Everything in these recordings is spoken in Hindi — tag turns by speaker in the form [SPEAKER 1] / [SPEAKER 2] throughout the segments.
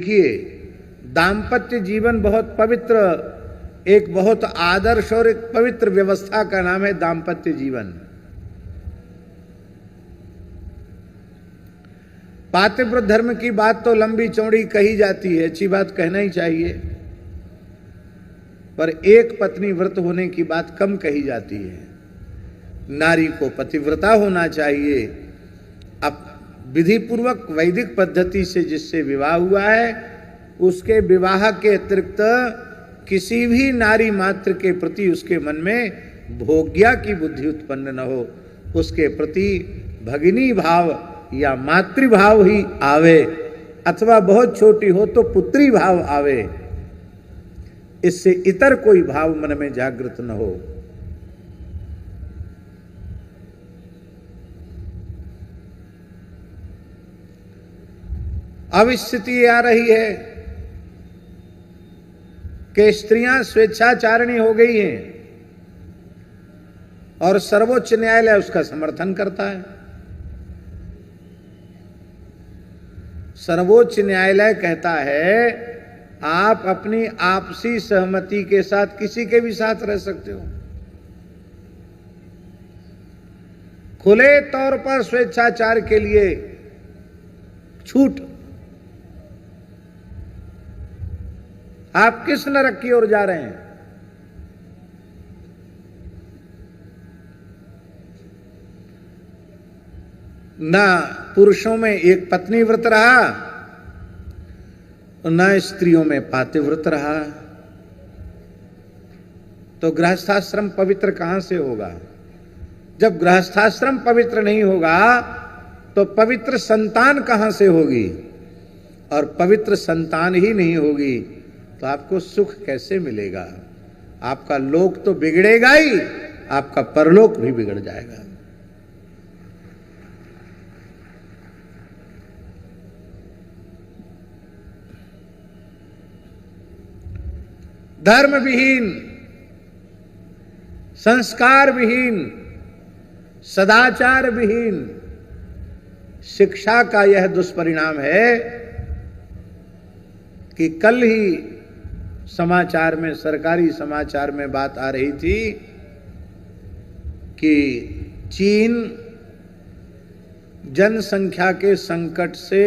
[SPEAKER 1] देखिए, दाम्पत्य जीवन बहुत पवित्र, एक बहुत आदर्श और एक पवित्र व्यवस्था का नाम है दाम्पत्य जीवन। पातिव्रत धर्म की बात तो लंबी चौड़ी कही जाती है, अच्छी बात कहना ही चाहिए, पर एक पत्नी व्रत होने की बात कम कही जाती है। नारी को पतिव्रता होना चाहिए। अब विधि पूर्वक वैदिक पद्धति से जिससे विवाह हुआ है, उसके विवाह के अतिरिक्त किसी भी नारी मात्र के प्रति उसके मन में भोग्या की बुद्धि उत्पन्न न हो, उसके प्रति भगिनी भाव या मातृभाव ही आवे, अथवा बहुत छोटी हो तो पुत्री भाव आवे, इससे इतर कोई भाव मन में जागृत न हो। अब स्थिति आ रही है कि स्त्रियां स्वेच्छाचारिणी हो गई हैं और सर्वोच्च न्यायालय उसका समर्थन करता है। सर्वोच्च न्यायालय कहता है आप अपनी आपसी सहमति के साथ किसी के भी साथ रह सकते हो। खुले तौर पर स्वेच्छाचार के लिए छूट। आप किस नरक की ओर जा रहे हैं? ना पुरुषों में एक पत्नी व्रत रहा, न स्त्रियों में पातिव्रत रहा, तो गृहस्थाश्रम पवित्र कहां से होगा? जब गृहस्थाश्रम पवित्र नहीं होगा तो पवित्र संतान कहां से होगी? और पवित्र संतान ही नहीं होगी तो आपको सुख कैसे मिलेगा? आपका लोक तो बिगड़ेगा ही, आपका परलोक भी बिगड़ जाएगा। धर्म विहीन, संस्कार विहीन, सदाचार विहीन शिक्षा का यह दुष्परिणाम है कि कल ही समाचार में, सरकारी समाचार में बात आ रही थी कि चीन जनसंख्या के संकट से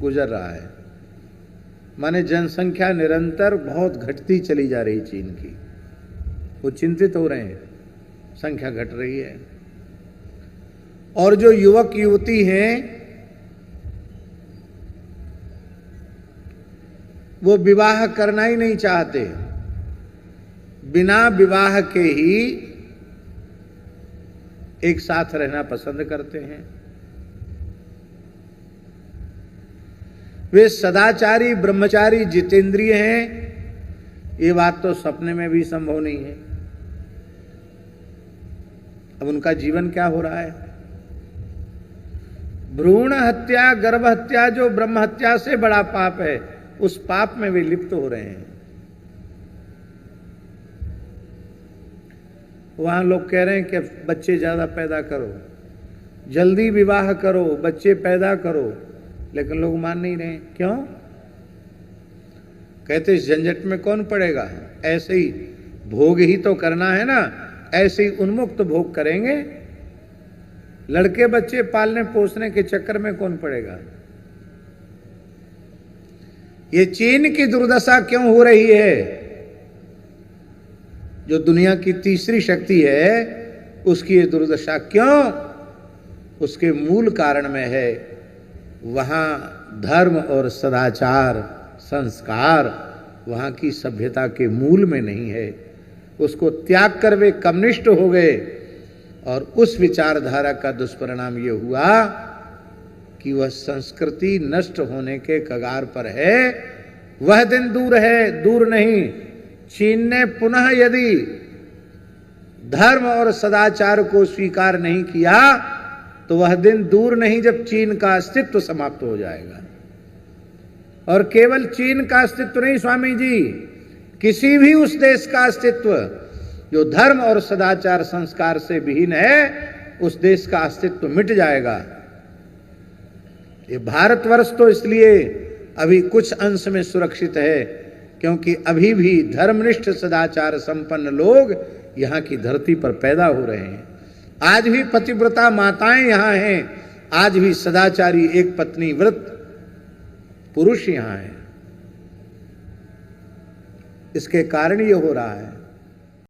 [SPEAKER 1] गुजर रहा है। माने जनसंख्या निरंतर बहुत घटती चली जा रही चीन की। वो चिंतित हो रहे हैं, संख्या घट रही है। और जो युवक युवती हैं वो विवाह करना ही नहीं चाहते, बिना विवाह के ही एक साथ रहना पसंद करते हैं। वे सदाचारी, ब्रह्मचारी, जितेंद्रिय हैं, ये बात तो सपने में भी संभव नहीं है। अब उनका जीवन क्या हो रहा है? भ्रूण हत्या, गर्भ हत्या जो ब्रह्म हत्या से बड़ा पाप है, उस पाप में वे लिप्त हो रहे हैं। वहां लोग कह रहे हैं कि बच्चे ज्यादा पैदा करो, जल्दी विवाह करो, बच्चे पैदा करो, लेकिन लोग मान नहीं रहे। क्यों? कहते इस झंझट में कौन पड़ेगा, ऐसे ही भोग ही तो करना है ना, ऐसे ही उन्मुक्त भोग करेंगे। लड़के बच्चे पालने पोसने के चक्कर में कौन पड़ेगा? ये चीन की दुर्दशा क्यों हो रही है? जो दुनिया की तीसरी शक्ति है उसकी ये दुर्दशा क्यों? उसके मूल कारण में है वहां धर्म और सदाचार, संस्कार वहां की सभ्यता के मूल में नहीं है। उसको त्याग कर वे कम्युनिस्ट हो गए और उस विचारधारा का दुष्परिणाम ये हुआ कि वह संस्कृति नष्ट होने के कगार पर है। वह दिन दूर है, दूर नहीं। चीन ने पुनः यदि धर्म और सदाचार को स्वीकार नहीं किया तो वह दिन दूर नहीं जब चीन का अस्तित्व समाप्त हो जाएगा। और केवल चीन का अस्तित्व नहीं स्वामी जी, किसी भी उस देश का अस्तित्व जो धर्म और सदाचार संस्कार से विहीन है, उस देश का अस्तित्व मिट जाएगा। ये भारतवर्ष तो इसलिए अभी कुछ अंश में सुरक्षित है, क्योंकि अभी भी धर्मनिष्ठ सदाचार संपन्न लोग यहाँ की धरती पर पैदा हो रहे हैं। आज भी पतिव्रता माताएं यहाँ हैं, आज भी सदाचारी एक पत्नी व्रत पुरुष यहाँ हैं। इसके कारण ये हो रहा है।